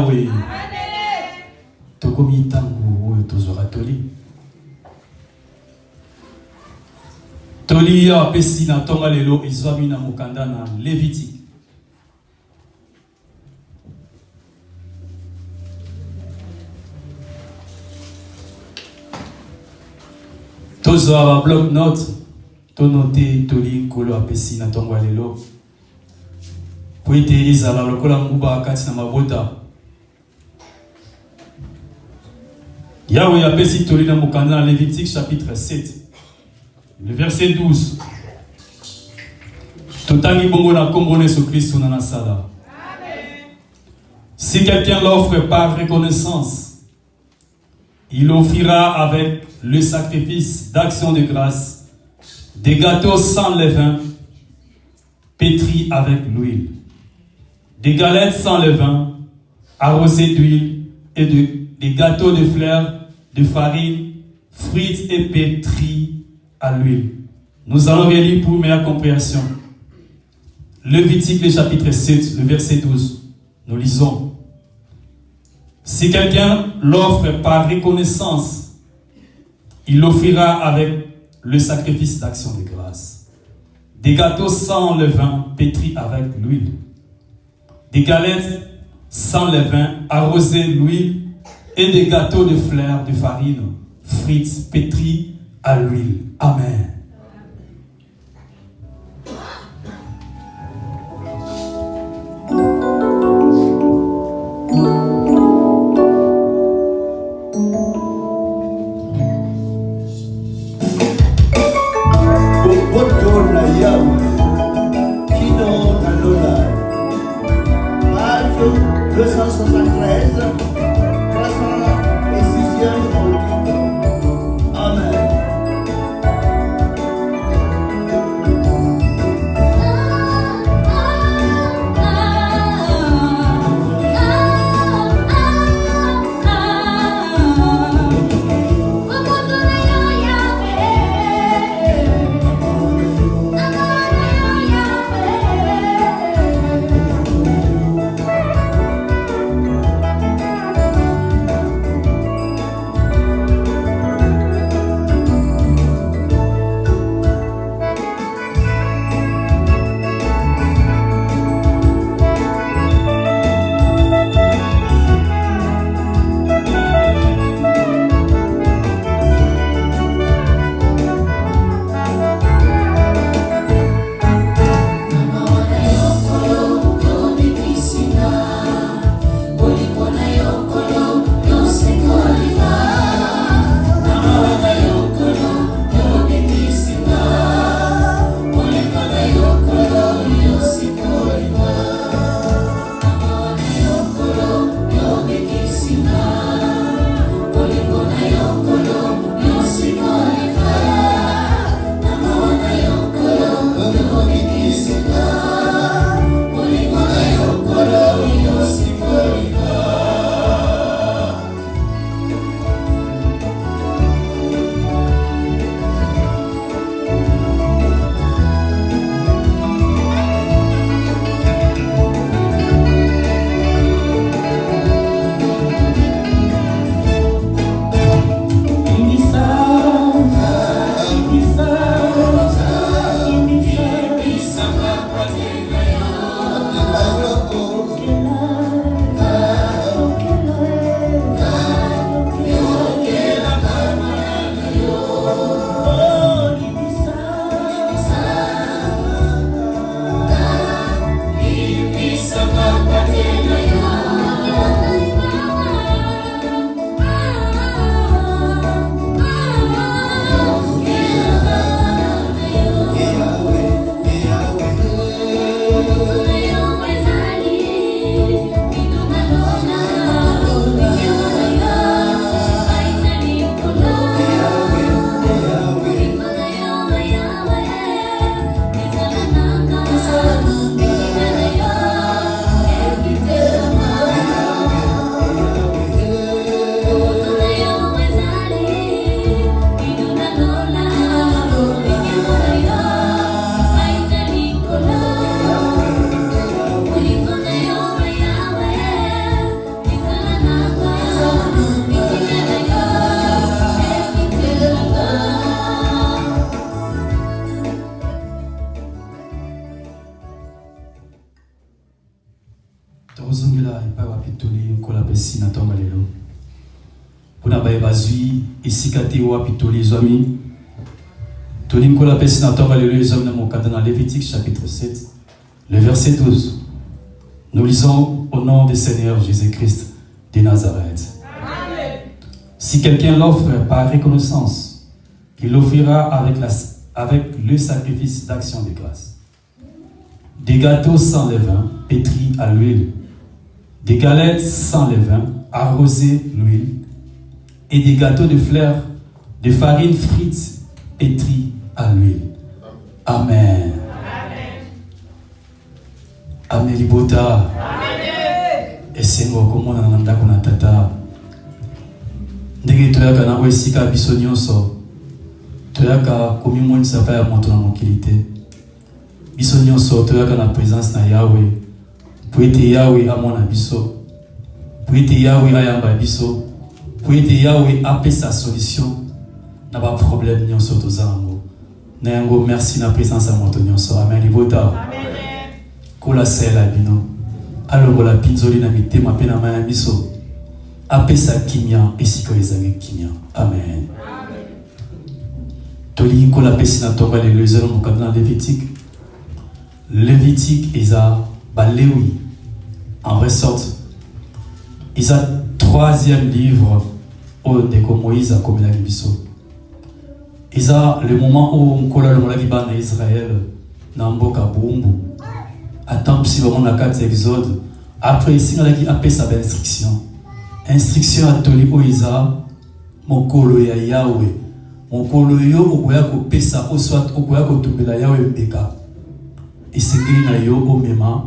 Oui. Tokomi tangu oyo tozora toli. Toli apesi na tonga lelo izwami na mokanda na Lévitique. Tozwa bloc note to noter toli nkolo apesi na tonga lelo. Po ete ezala lokola nguba kati na mabota. Yahweh apesi toli na mokanda na Lévitique chapitre 7. Le verset 12. Totangi bongo na kombo Yesu Kristo na nasala. Si quelqu'un l'offre par reconnaissance, il offrira avec le sacrifice d'action de grâce des gâteaux sans levain, pétris avec l'huile, des galettes sans levain, arrosées d'huile et des gâteaux de fleurs, de farine, frites et pétris à l'huile. Nous allons relire pour meilleure compréhension. Lévitique, le chapitre 7, le verset 12. Nous lisons. Si quelqu'un l'offre par reconnaissance, il l'offrira avec le sacrifice d'action de grâce. Des gâteaux sans levain pétris avec l'huile. Des galettes sans levain arrosées d'huile et des gâteaux de fleurs de farine, frites pétris à l'huile. Amen. pitoli kola pesi na tonga lelo. Puna baye bazui isikate wa pitoli zomi. Toli kola pesi na tonga lelo zomi na mokanda dans Lévitique chapitre 7, le verset 12. Nous lisons au nom du Seigneur Jésus-Christ de Nazareth. Amen. Si quelqu'un l'offre par reconnaissance, il l'offrira avec le sacrifice d'action de grâce. Des gâteaux sans levain, pétris à l'huile, des galettes sans levain, arrosées d'huile, et des gâteaux de fleurs de farine frite, pétris à l'huile. Amen. Amen. Libota. Esengo komona na ndako na tata. Ndenge toyaka na wesika biso nyonso. Toyaka komimonisa pa ya moto na mokilite. Biso nyonso toyaka na présence na Yahweh. Po ete Yahweh amona biso. Po ete Yahweh ayamba biso. Po ete Yahweh apesa solution na ba problème nyonso tozango. Na yango merci na présence ya moto nyonso. Amen. Libota. Amen. Kola sela bino. Alongola pinzoli na mitema pe na maya biso. Apesa kimia esiko ezangi kimia. Amen. Toli kola pesi na tonga le lezero mokanda na Lévitique. Lévitique isa balewi. En vrai sorte. Isa troisième livre au ndeko Moïse a commis la biso. Isa le moment où on kola le molaki bana Israël na mboka bumbu. Attends, si vraiment la carte Exode, après ici, on a dit appelle sa instruction. Instruction à Toli Oïsa, mon kolo ya Yahweh. Mon kolo yo, okoya ko pesa, o soit okoya ko tumbela Yahweh beka. Et c'est qu'il na yo o mema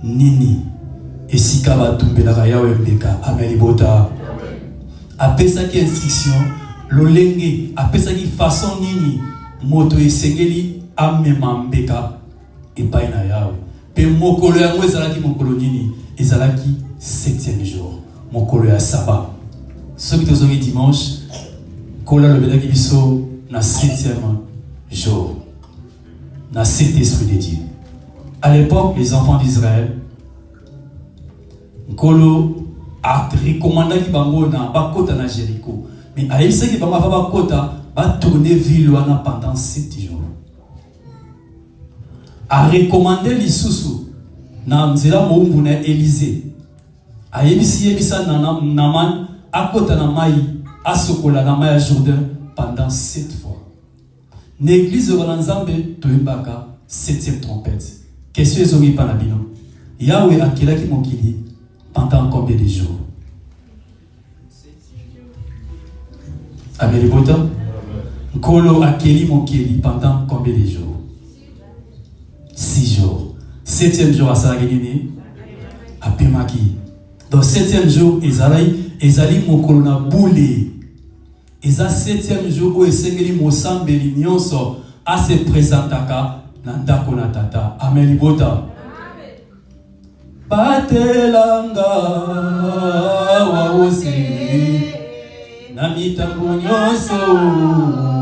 nini. Et si kaba tumbela Yahweh beka. Amen libota. Appelle ça qui instruction, lolenge, appelle ça qui façon nini. Moto esengeli amema beka. Et pas na Yahweh. Pe mokolo ya mo ezalaki mokolo nini ezalaki 7e jour mokolo ya sabbat soki tozongi dimanche kola lobelaki biso na 7e jour na cet esprit de Dieu. À l'époque les enfants d'Israël kolo a recommandaki bango na bakota na Jéricho mais ayebisaki bango ava bakota ba tourner ville wana pendant 7 jours. A recommandé lisusu na nzela moumbu na Élysée. A yebisa na Naman akota na mai asokola na mai Jourdain pendant 7 fois. L'église de Nzambe toyebaka 7e trompette. Question ezongi pa na bino. Yahweh akelaki mokili pendant combien de jours? Amen libota. Nkolo akeli mokili pendant combien de jours? 6 jours. 7e jour à Saragini, à Pemaki. Dans 7e jour, Ezali mokolo na boule. Eza 7e jour où Esengeli Mosambeli nyonso a se présentaka na ndako na tata. Amen libota. Batelanga wa ose na mitambo nyonso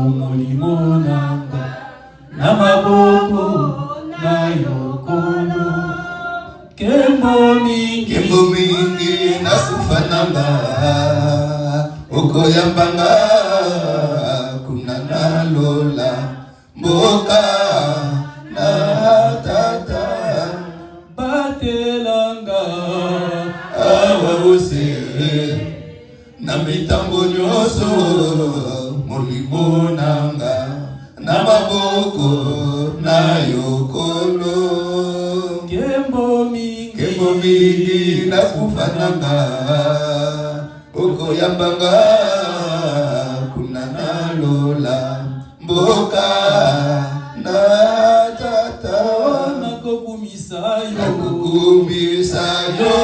molimo nanga na maboko na yokolo kembo mingi na sufananga okoyambanga kunana lola mboka na tata batelanga awause na mitambo nyonso molimo nanga na maboko na yokolo kembo mingi na kufananga okoyambanga kunana lola mboka na tata nakokumisa yo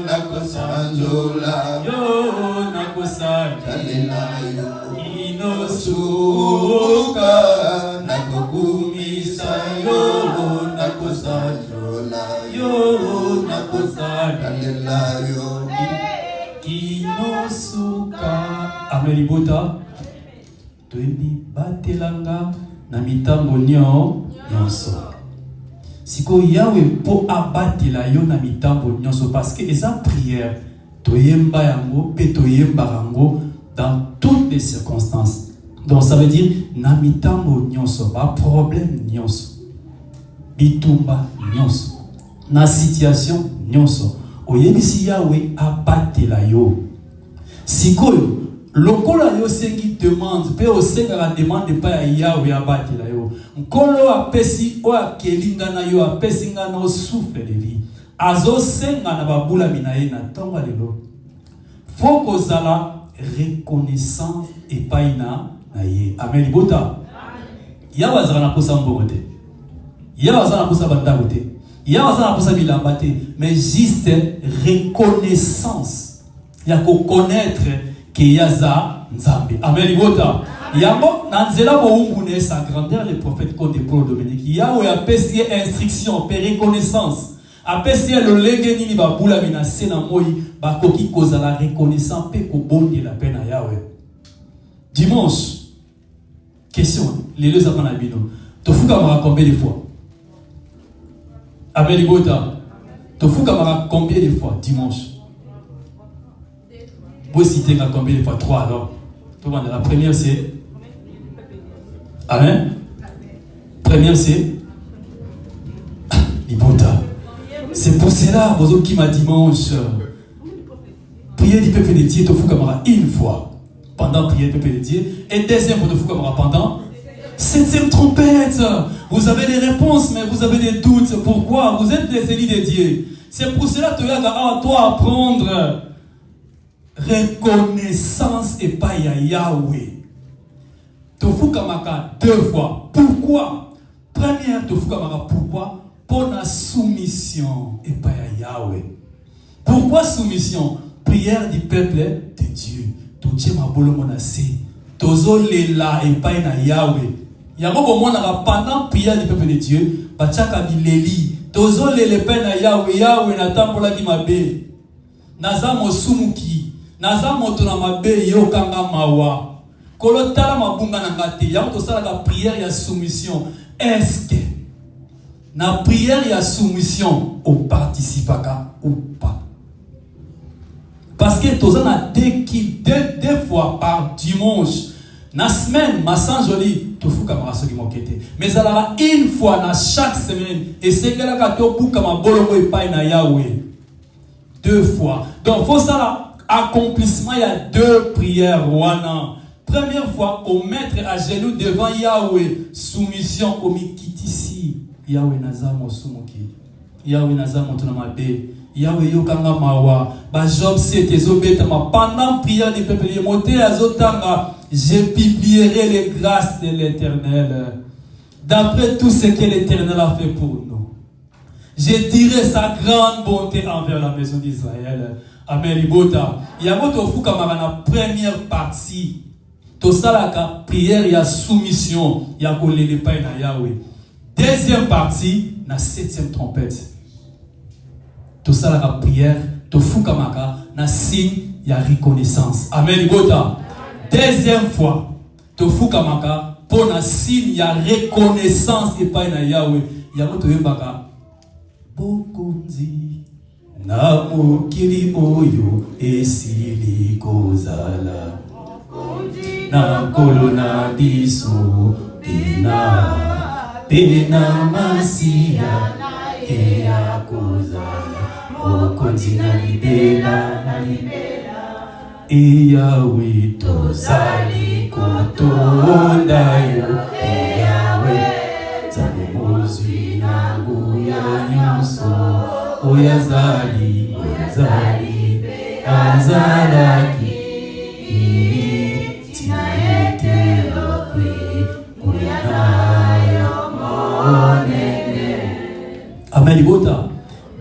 nakosanjola yo nakosanjola inosuka nakokumisa yo nakosanjola yo nakosanjola yo inosuka. Amen libota. Toyebi batelanga na mitambo nyonso. Siko Yahweh pour abattre la yo na mitambo nyonso parce que esa prière toyemba yango pe toyemba yango dans toutes les circonstances. Donc ça veut dire na mitambo nyonso ba problème nyonso bitumba nyonso na situation nyonso oyebisi Yahweh abattre la yo. Sikoyo lokola yo sengi demande pe osenga la demande pa ya Yahweh abattre la yo. Nkolo apesi o akelinga na yo apesi nga na souffle de vie. Azo senga na babula minaye na tonga lelo. Faut kozala reconnaissant et paina na ye. Amen libota. Yahweh azala na posa mbogote. Yahweh azala na posa bandagote. Yahweh azala na posa bilambate. Mais juste reconnaissance. Yako connaître que Yaza Nzambe. Amen libota. Yambo nanzela bo umbune sa grandeur les prophètes comme des pro Dominique. Yahweh a pesi instruction, per reconnaissance. A pesi le lenge nini ba bula mina sena moi ba koki koza la reconnaissance pe ko bonde la peine à Yahweh. Dimanche. Question, les deux apana bino. Tofuka mara combien de fois? Amen libota. Tofuka mara combien de fois dimanche? Vous citez combien de fois? 3 alors. La première c'est Amen. Première c'est Libota. C'est pour cela, vous qui m'a dimanche, prier du peuple de Dieu, te fou camara une fois pendant prier du peuple de Dieu, et deuxième pour te fou camara pendant 7e trompette. Vous avez des réponses, mais vous avez des doutes. Pourquoi? Vous êtes des élus de Dieu. C'est pour cela que tu as à toi apprendre. Reconnaissance et pas Yahweh. Tofukamaka 2 fois. Pourquoi? Première, Tofukamaka pourquoi? Pour la soumission et pas Yahweh. Pourquoi soumission? Prière du peuple de Dieu. Toche ma bolo monase. Tozo lela et pas Yahweh. Yamo bomona pendant prière du peuple de Dieu. Bachaka bileli. Tozo lele pas Yahweh. Yahweh na tambola ki mabe. Naza mosumuki. Naza moto na mabe yo kanga mawa. Kolo tala mabunga na ngate. Yamo to sala la prière ya soumission. Est-ce que na prière ya soumission au participaka ou pas? Parce que toza na deux fois par dimanche. Na semaine, ma sans joli, to fou kamara soki mokete. Mais alors une fois na chaque semaine et c'est que la kato buka ma bolongo e pai na Yahweh. 2 fois. Donc faut ça là. Accomplissement, il y a 2 prières. Wana. Première fois, au mettre à genoux devant Yahweh, soumission au mikitisi. Yahweh nazamo sumuki. Yahweh nazamo tunamabe. Yahweh yokanga mawa. Ba Job 7 ezobeta ma pendant prière du peuple yemote azotanga, je publierai les grâces de l'Éternel. D'après tout ce que l'Éternel a fait pour nous. Je dirai sa grande bonté envers la maison d'Israël. Amen. Libota. Yamoto fuka marana première partie. To salaka prière ya soumission ya kolele pa na Yahweh. Deuxième partie na 7e trompette. To salaka prière to fuka maka na signe ya reconnaissance. Amen. Libota. Deuxième fois to fuka maka pour na signe ya reconnaissance et pa na Yahweh. Yamoto yembaka bokunzi na mokili oyo esili kozala na nkolo na biso pena masiya eya kozala okonzi na libela Yahweh tozali kotonda yo Yahweh nzambe mozwi na nguya nyonso Oyazali azalaki tinaete okwi uyanayo monene. Amen libota.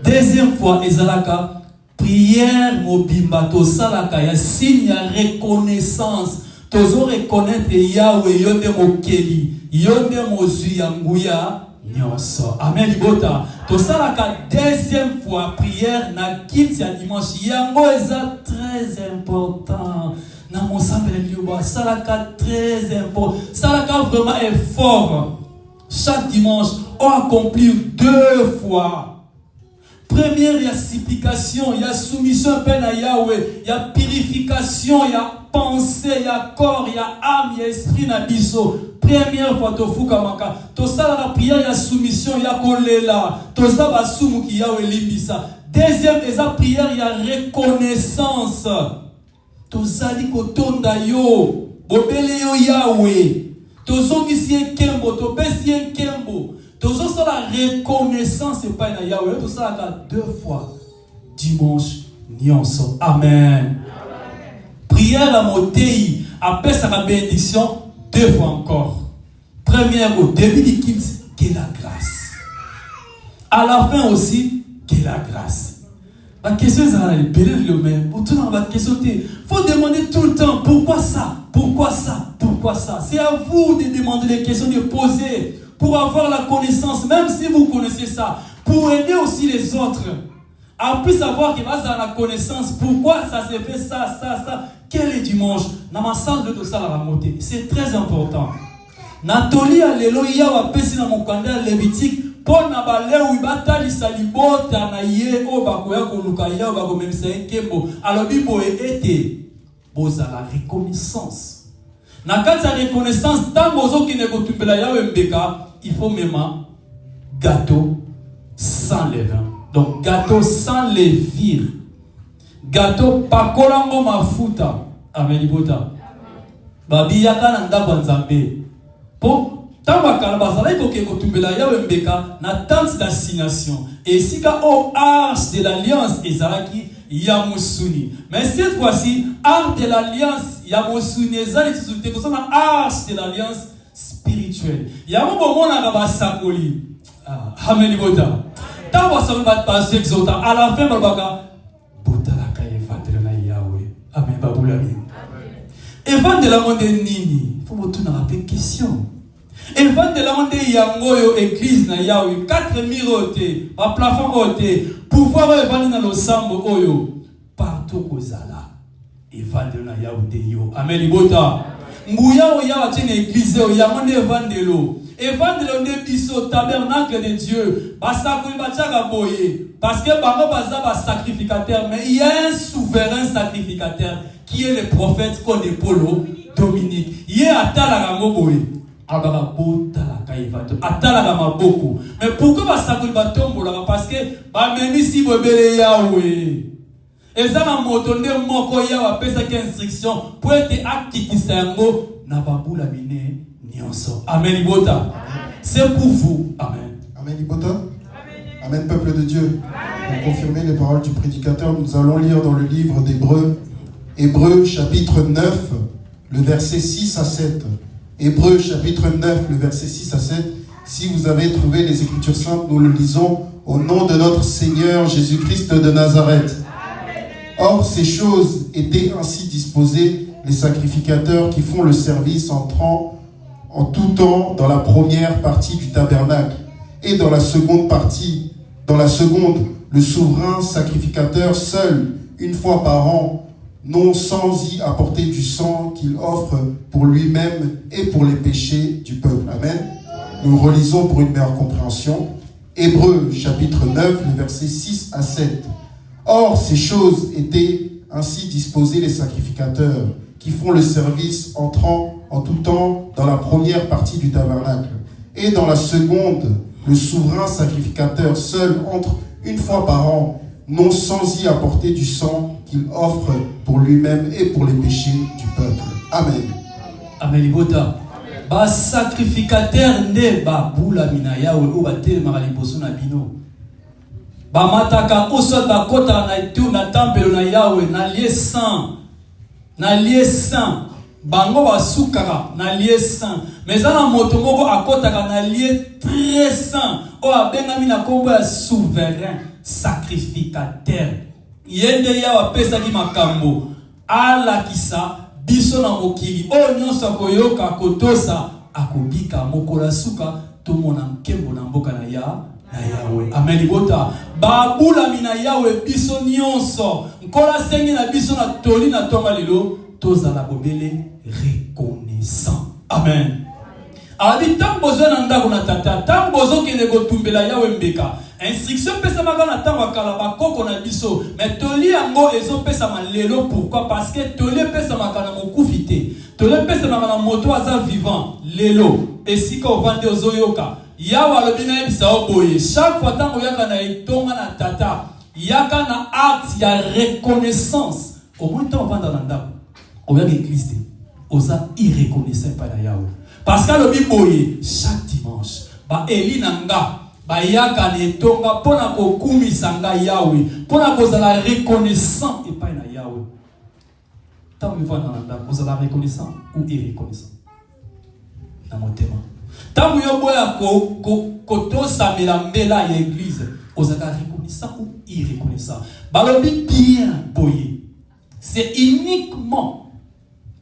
Deuxième fois ezalaka prière mobimba to salaka ya signe ya reconnaissance. Tozo reconnaître Yahweh yonde mokeli yonde mozwi ya nguya nyonso. Amen libota. To salaka deuxième fois prière na kiti ya dimanche. Yango eza très important. Na mon sambe le lioba salaka très important. Salaka vraiment est fort. Chaque dimanche ont accompli 2 fois. Première, il y a supplication, il y a soumission à Yahweh, il y a purification, il y a pensée, il y a corps, il y a âme, il y a esprit nabiso. Première fois, tofukamaka. Tosa la prière, il y a soumission, il y a kolela. Tosa basumu ki Yahweh limbisa. Deuxième, il y a prière, il y a reconnaissance. Tosa li kotonda yo, bobele yo Yahweh. Tozo kisi kembo, tobesi kembo. Tozo ça la reconnaissance et pas na Yahweh. Tozo la 2 fois dimanche nyonso. Amen. Prière à Motei, après sa bénédiction 2 fois encore. Première au début du culte, que la grâce. À la fin aussi, que la grâce. La question est le même. Il faut demander tout le temps pourquoi ça, pourquoi ça, pourquoi ça. C'est à vous de demander les questions, de poser pour avoir la connaissance, même si vous connaissez ça, pour aider aussi les autres. À plus savoir qu'il va dans la connaissance, pourquoi ça s'est fait ça. Quel est dimanche? Dans ma salle de ça la montée. C'est très important. Nathalie alléluia wa pesi na mokanda Lévitique pour na balé ou batali salibota na ye o bakoya ko lukaya ba ko même c'est kembo. Alors bibo été boza la reconnaissance. Na kati ya reconnaissance tango zo ki ne ko tumbela ya mbeka, il faut même gâteau sans levain. Donc gâteau sans levure. Gâteau pakolango mafuta. Amen ibota. Babi yaka na ndako nzambe. Pour tamba kalabazala iko ke kotumbela ya mbeka na tente d'assignation. Et si ka au arche de l'alliance ezalaki ya musuni. Mais cette fois-ci, arche de l'alliance ya musuni ezali tsuté ko na arche de l'alliance spirituelle. Ya mo bomona ka basakoli. Amen ibota. Tamba sa ba passer exalta à la fin babaka botala ka evangile na Yahweh. Amen babulami. Évangile la monde nini? Faut me tourner avec question. Évangile la monde yangoyo église na Yahweh 4 miroté, ba plafond oté, pouvoir évangile na losambo oyo partout kozala. Évangile na Yahweh yo. Amen libota. Nguya oya wa tene église oya monde évangile. Évangile on biso tabernacle de Dieu. Basakuli bachaka boye parce que bango baza ba sacrificateur, mais il y a un souverain sacrificateur qui est le prophète Kodepolo Dominique. Il est atala rango boye. Ababa bota la kaivando. Atala la maboko. Mais pourquoi basakuli batombo là parce que ba memi si bobele Yahweh. Et ça na motonde moko ya wa pesa ki instruction pour être akikisa yango na babula mine nyonso. Amen ibota. C'est pour vous. Amen. Amen ibota. Amen peuple de Dieu. Pour confirmer les paroles du prédicateur, nous allons lire dans le livre d'Hébreux, Hébreux chapitre 9, le verset 6 à 7. Hébreux chapitre 9, le verset 6 à 7. Si vous avez trouvé les Écritures saintes, nous le lisons au nom de notre Seigneur Jésus-Christ de Nazareth. Or, ces choses étaient ainsi disposées, les sacrificateurs qui font le service entrant en tout temps dans la première partie du tabernacle et dans la seconde partie. Dans la seconde, le souverain sacrificateur seul, une fois par an, non sans y apporter du sang qu'il offre pour lui-même et pour les péchés du peuple. Amen. Nous relisons pour une meilleure compréhension. Hébreux chapitre 9, le verset 6 à 7. Or, ces choses étaient ainsi disposées, les sacrificateurs qui font le service entrant en tout temps dans la première partie du tabernacle. Et dans la seconde, le souverain sacrificateur seul entre une fois par an, non sans y apporter du sang qu'il offre pour lui-même et pour les péchés du peuple. Amen. Amen libota. Ba sacrificateur ne ba bula mina yawe o batel maraliboso na bino. Ba mataka oso ba kota na itu na tempelo na yawe na lieu saint. Na lieu saint. Bango ba sukaka na lieu saint. Mais ana moto moko akotaka na lieu très saint. O abenga mina kombo ya souverain sacrificateur. Yende ya wapesa ki makambo ala kisa biso na mokili o nyonso koyoka kotosa akobika mokola suka to mona nkembo na mboka na Yahweh. Amen libota. Babula mina Yahweh biso nyonso nkola sengi na biso na toli na tonga lelo toza la bobele reconnaissant. Amen. Abi tant besoin nanda ko na tata, tant besoin que ne go tumbela yawe mbeka. Instruction pesa magana tant wakala ba koko na biso. Mais toli yango ezo pesa malelo pourquoi? Parce que toli pesa makana mokufite. Toli pesa makana moto aza vivant lelo. Esika ovande ozoyoka. Yawa lobina ebisa oboye. Chaque fois tant oyaka na etonga na tata, yaka na acte ya reconnaissance. Au moins tant ovanda na ndako. Oyaka église. Oza irreconnaissant par la Yahweh. Parce que le biboye chaque dimanche, ba eli nanga, ba yaka ne tonga pona ko kumi sanga Yahweh, pona ko zala reconnaissant et pas na Yahweh. Tant que vous voyez dans l'anda, vous allez reconnaissant ou irreconnaissant. Dans mon thème. Tant que vous voyez koto samela mbela ya église, vous allez reconnaissant ou irreconnaissant. Balobi bien boye. C'est uniquement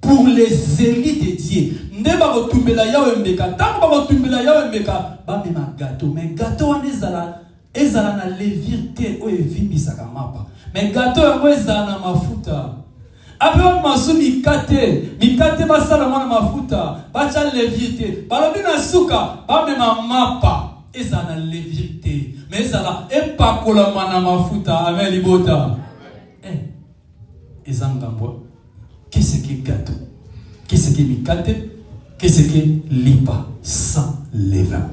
pour les élites dédiées. Ne ba ko tumbela yawe mbeka. Tant ba ko tumbela yawe mbeka, ba mema gâteau. Mais gâteau ane ezala na levirte o evimbisa kamapa. Mais gâteau yango ezala na mafuta. Après masu mikate basala mwana mafuta, bacha levirte. Balobi na suka, ba mema mapa. Ezala na levirte. Mais ezala epakola mwana mafuta. Amen libota. Ezangambwa. Qu'est-ce que gâteau? Qu'est-ce que mikate? Qu'est-ce que lipa? Sans levain.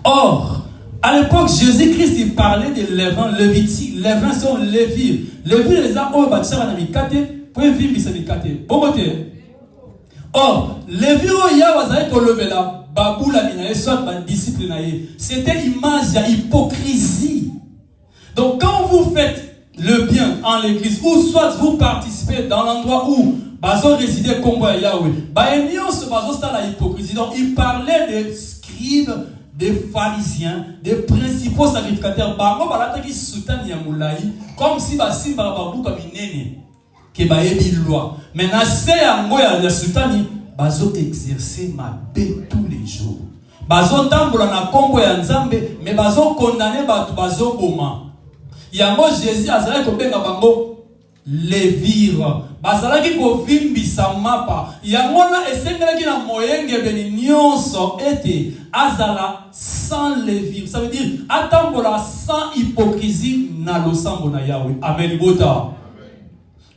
Or, à l'époque, Jésus-Christ il parlait de levain, levitique. Levain sont levir. Levir les a bâtisseurs à mikate, pour vivre sa mikate. Bon côté. Or, levir au yawazaï kolobela, babou la minaye, soit ma disciple naye. C'était image de hypocrisie. Donc, quand vous faites le bien en l'église, ou soit vous participez dans l'endroit où bazo résidait comme Yahweh, c'est la hypocrisie. Donc il parlait des scribes, des pharisiens, des principaux sacrificateurs, comme si basim barabou comme inene que baebi loi. Maintenant c'est un mot ya sultani bazo exercer ma paix tous les jours. Bazo tambola na kombo ya nzambe, mais bazo condamner batu bazo boma. Yango Jésus azalaki kobenga bango levir. Bazalaki kovimbisa mapa. Yango na esengelaki na moyenge beni nyonso ete azala sans levir. Ça veut dire atambola sans hypocrisie na losambo na Yahweh. Amen bota.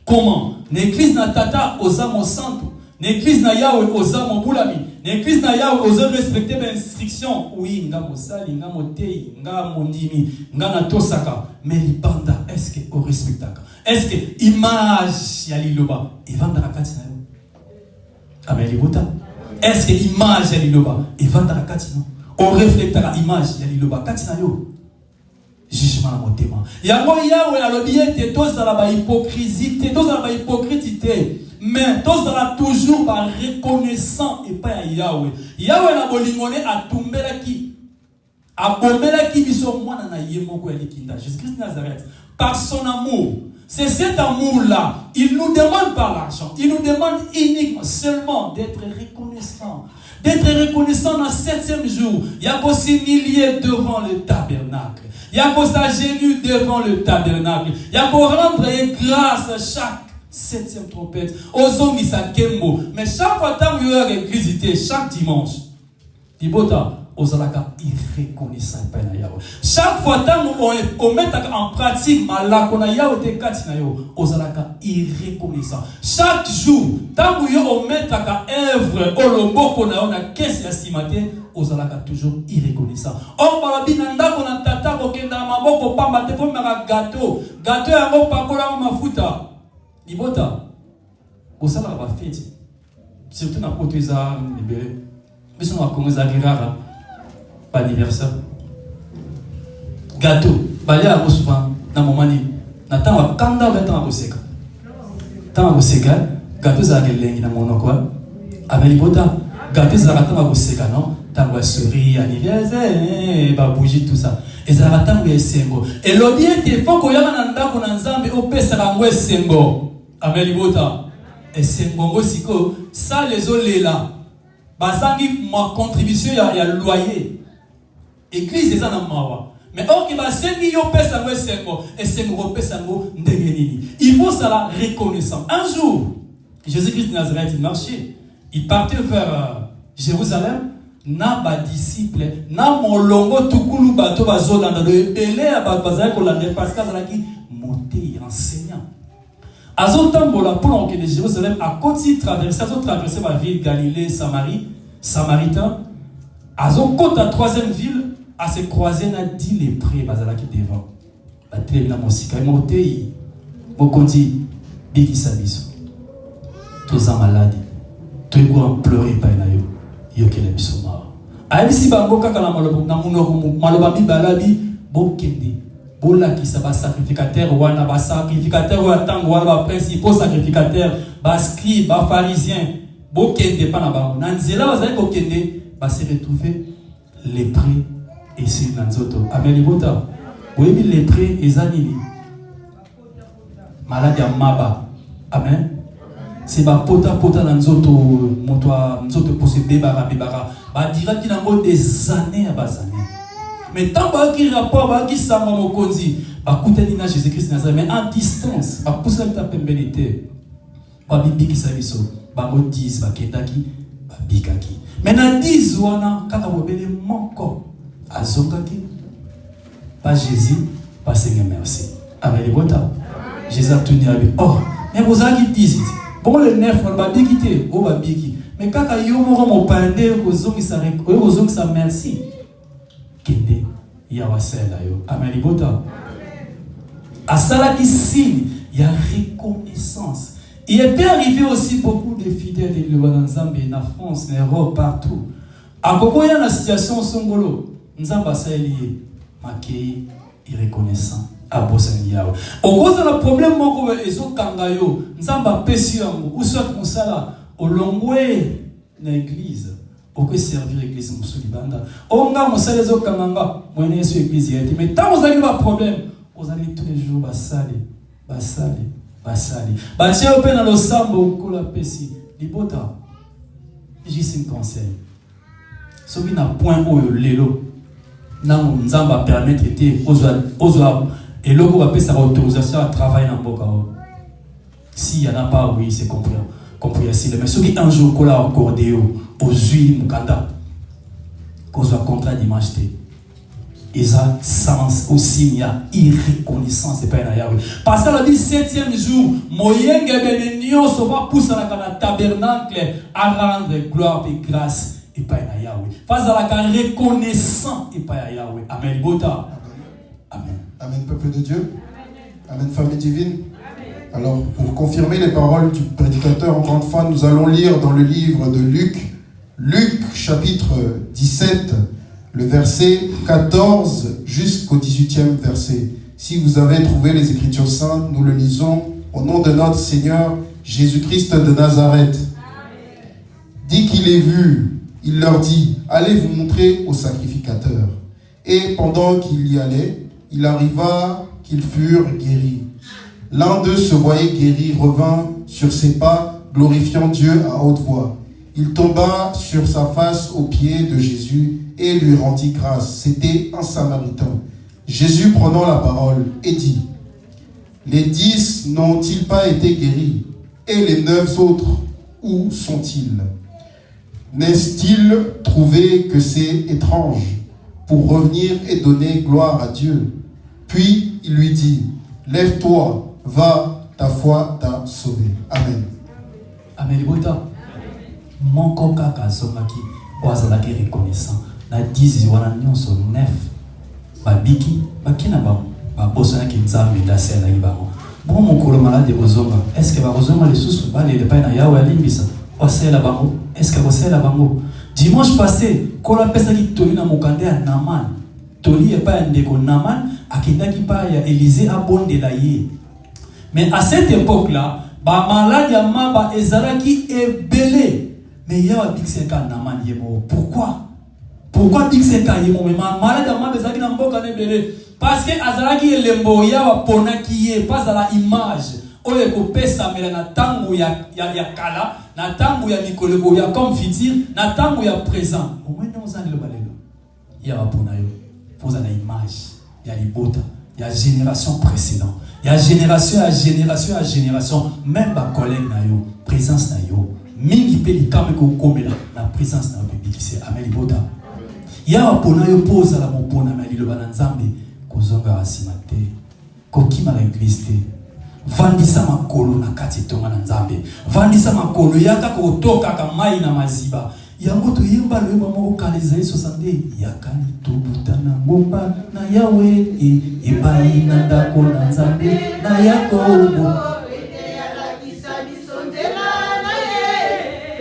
Comment? L'église na tata osamo santo. L'église na Yahweh osamo bulami. L'église na Yahweh osa respecter les instructions. Oui, nga mosali, nga motei, nga mondimi, nga na tosaka. Mais libanda, est-ce que o respectaka? Est-ce que image ya liloba evanda rakati na yo? Amen libota. Est-ce que image ya liloba evanda rakati no? O reflectaka image ya liloba kati na yo? Jugement na motema. Yango Yahweh alobi ete tozala ba hypocrisie, tozala ba hypocrite. Mais tous sont toujours par reconnaissant et pas à Yahweh. Yahweh na bolingone a tumbela ki. A bombela ki biso mwana na yemoko ya likinda. Jésus-Christ Nazareth. Par son amour. C'est cet amour-là. Il nous demande pas l'argent. Il nous demande uniquement, seulement d'être reconnaissant. D'être reconnaissant dans le 7e jour. Il y a qu'au s'humilier devant le tabernacle. Il y a qu'au s'agenouiller devant le tabernacle. Il y a qu'au rendre grâce chaque 7e trompette, ozongi sa kembo. Mais chaque fois que vous avez l'église, chaque dimanche, Ibota, ozalaka irreconnaissant par Yahweh. Chaque fois que vous mettez en pratique malakona Yahweh te katina yo, ozalaka irreconnaissant. Chaque jour, tant que vous mettez œuvre oloboko na yo na kesi ya simate, ozalaka toujours irreconnaissant. Or balabi nanda kona tata ko kenda maboko pamba te ko maka gâteau yango pakola mafuta. Ibota, au salaire va fête, surtout dans le côté ça, mais si on a commencé à rare, pas anniversaire. Gâteau, balé à souvent, dans mon mani, n'attends pas quand dans le temps à Oseka. Tant à Oseka, gâteau ça a gagné dans mon quoi? Avec Ibota, gâteau ça a tant à Oseka, non? Tant à souris, anniversaire, bah bougie, tout ça. Et ça va tant à Sengo. Et l'objet est faut qu'on y a un anda qu'on a ensemble au père ça va Sengo. Amen libota. Et c'est bon aussi que ça les olé là. Basangi ma contribution ya loyer. Église c'est ça na mawa. Mais or qui va sengi yo pesa ngwe sengo et sengo pesa ngo ndengenini. Il faut ça la reconnaissance. Un jour, Jésus-Christ de Nazareth il marchait. Il partait vers Jérusalem. na ba disciple na molongo tukulu bato bazolanda le belé ba bazali kolanda parce que azalaki monté enseignant azotambola pour que de Jérusalem à côté traverser ma ville Galilée Samarie Samaritain azokota troisième ville à se croiser na 10 lépreux bazalaki devant la télé na mosika monté bokondi bikisa biso toza malade toyeko pleurer pa na yo yokela biso ma ayebisi bango kaka na maloba mibalabi bokende bolakisa basacrificateur wana basacrificateur oyo atango wana baprincipaux sacrificateur bascribe baparisien bokende pa na bango na nzela bazali kokende base retrouver lépreux esili na nzoto amen libota boyebi lépreux eza nini malade ya maba amen c'est ba pota na nzoto moto nzoto possédé bebara ba dira ki nango des années à bazannées mais tant ba ki rapport ba ki samba mokonzi ba kutani na Jésus-Christ Nazareth mais en distance ba poussa ta pembelité ba bibi ki sabiso ba ngo 10 ba ketaki ba bikaki mais na 10 wana kaka bobele moko azongaki pas Jésus pas Seigneur merci avec les bota Jésus a tenu à lui oh mais vous avez dit bon le 9 on va bien quitter on va bien quitter mais quand il y a un moment pendant aux hommes ça merci kende ya wasela yo amen libota à ça qui signe il y a reconnaissance il peut arriver aussi beaucoup de fidèles de l'Obanzambe en France en Europe partout à koko ya na situation songolo nzamba sa lié makei irreconnaissant abosan yawe okoza na problème moko ezokanga yo nzamba pesi yango usot musala olongwe na église oko servir église musuli banda onga musala ezokanga mwene yesu église yete mais tant vous avez pas problème vous allez tous les jours basali batia ope na losambo kola pesi libota juste un conseil soki na point oyo lelo na nzamba permettre te ozwa et l'autre va payer sa autorisation à travailler dans le boca. S'il n'y en a pas, oui, c'est compréhensible. Mais celui qui un jour qu'on a accordé aux huiles Mukanda, qu'on soit contrat dimanche, il y a sens aussi, il y a irreconnaissance, c'est pas un Yahweh. Parce que le 17e jour, Moyen Gebelenion se va pousser dans le tabernacle à rendre gloire et grâce et pas un Yahweh. Face à la reconnaissant et pas un Yahweh. Amen. Bota. Amen. Amen, peuple de Dieu. Amen, famille divine. Alors, pour confirmer les paroles du prédicateur, encore une fois, nous allons lire dans le livre de Luc, chapitre 17, le verset 14 jusqu'au 18e verset. Si vous avez trouvé les Écritures saintes, nous le lisons au nom de notre Seigneur Jésus-Christ de Nazareth. Dès qu'il est vu, il leur dit, allez vous montrer au sacrificateur. Et pendant qu'il y allait, il arriva qu'ils furent guéris. L'un d'eux se voyait guéri, revint sur ses pas, glorifiant Dieu à haute voix. Il tomba sur sa face aux pieds de Jésus et lui rendit grâce. C'était un Samaritain. Jésus prenant la parole et dit, les 10 n'ont-ils pas été guéris? Et les 9 autres, où sont-ils? N'est-il trouvé que c'est étrange pour revenir et donner gloire à Dieu? Puis il lui dit, lève-toi, va, ta foi t'a sauvé. Amen. Amen. Mon coca kazomaki, oazalaki reconnaissant. Na 10 wana nyonso 9. Babiki, bakina ba bosana ki nzambe ndase na ibamo. Bon mokolo malade ozonga. Est-ce que ba ozonga les sous ba les pa na yawe alimbisa? Osela bango. Est-ce que osela bango? Dimanche passé, kola pesa ki toli na mokande ya Naman. Toli epa ndeko Naman akendaki pa ya Élisée abondela ye. Mais à cette époque-là, ba malade ya maba ezalaki ebele. Mais il y a un big seka Naman yemo. Pourquoi? Pourquoi big seka yemo? Mais malade ya maba ezalaki na mboka nebele. Parce que azalaki elembo ya wa ponaki ye pas à la image. Oye ko pesa mela na tango ya kala, na tango ya mikoleko ya comme futur, na tango ya présent. Au moins nous allons le balelo. Il y a pona yo. Pose la image. Il y a libota. Il y a génération précédente. Il y a génération à génération à génération. Même ma collègue na yo, présence na yo, mingi pe likame ko komela na présence na bibikise amen libota ya pona yo poza la mopona na liloba na nzambe kozonga asimate kokima la église te vandisa makolo na kati tonga na nzambe vandisa makolo yaka kotoka kamai na maziba yango to yemba loyemba moko kaleza yeso sande yakani tobutana ngomba na yawe ebai na ndako na nzambe na yakobo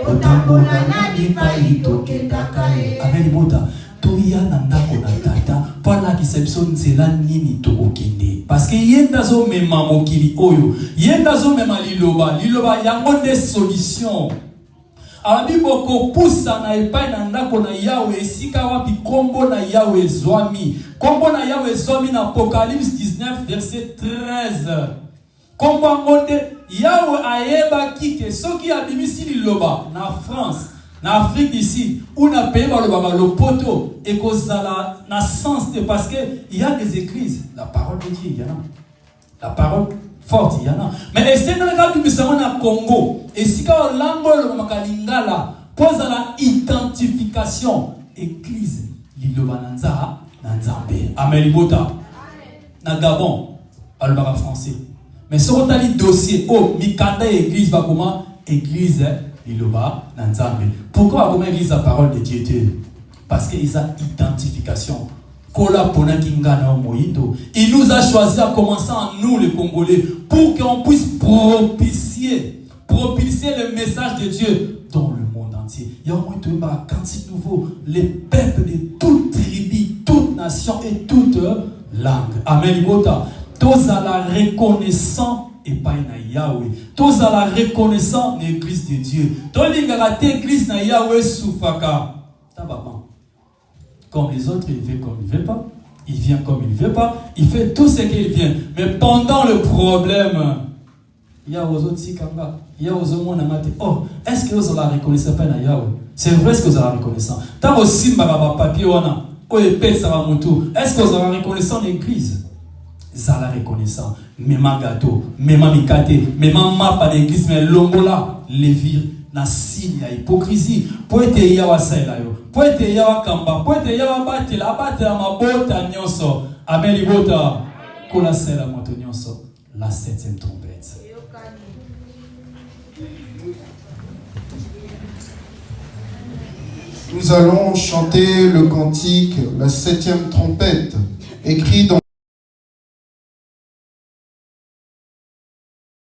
otambola na bipai tokendaka ye amen bota toya na ndako na tata mpona kisebiso nzela nini tokokende parce que yenda zo mema mokili oyo yenda zo mema liloba yango nde solution alabi boko pusa na epai na ndako na yawe esika wapi kombo na yawe zwami kombo na yawe zwami na Apocalypse 19 verset 13 kombo ngonde yawe ayeba kike soki abimisi liloba na France na Afrique d'ici ou na pays baloba lopoto et kozala na sens parce que il y a des églises la parole de Dieu il y en a la parole forte il y en a mais c'est dans le cas du misamo na Congo et si ka lango le makalingala pose la identification église liloba nanza na nzambe amen libota na Gabon alba français mais si on a le dossier oh mikanda église ba comment église liloba na nzambe pourquoi comment église la parole de Dieu parce qu'il y a identification. Il nous a choisi à commencer en nous les Congolais pour qu'on puisse propulser le message de Dieu dans le monde entier. Il y a au moins un cantique nouveau, les peuples de toutes tribus, toutes nations et toutes langues. Amen. Tous à la reconnaissance et pas na Yahweh. Tous à la reconnaissance de l'église de Dieu. Tous les gars l'église na Yahweh soufaka. Tababan. Comme les autres, il fait comme il ne veut pas. Il vient comme il ne veut pas. Il fait tout ce qu'il vient. Mais pendant le problème, il y a aux autres Sikanga. Il y a aux autres Monamate. Oh, est-ce que vous avez la reconnaissance pas na Yahweh? C'est vrai ce que vous avez la reconnaissance. Tant aussi, ma papier, on a. Oh, et pète, ça va mon tour. Est-ce que vous avez la reconnaissance l'église? Ça la reconnaissance. Même gâteau, même mikate, même mapa l'église, mais l'ombola, les vire. Na signe ya hypocrisie po ete ya wasela yo po ete ya wakamba po ete ya batela mabota nyonso amen libota kola sela moto nyonso la 7e trompette. Nous allons chanter le cantique la 7e trompette écrit dans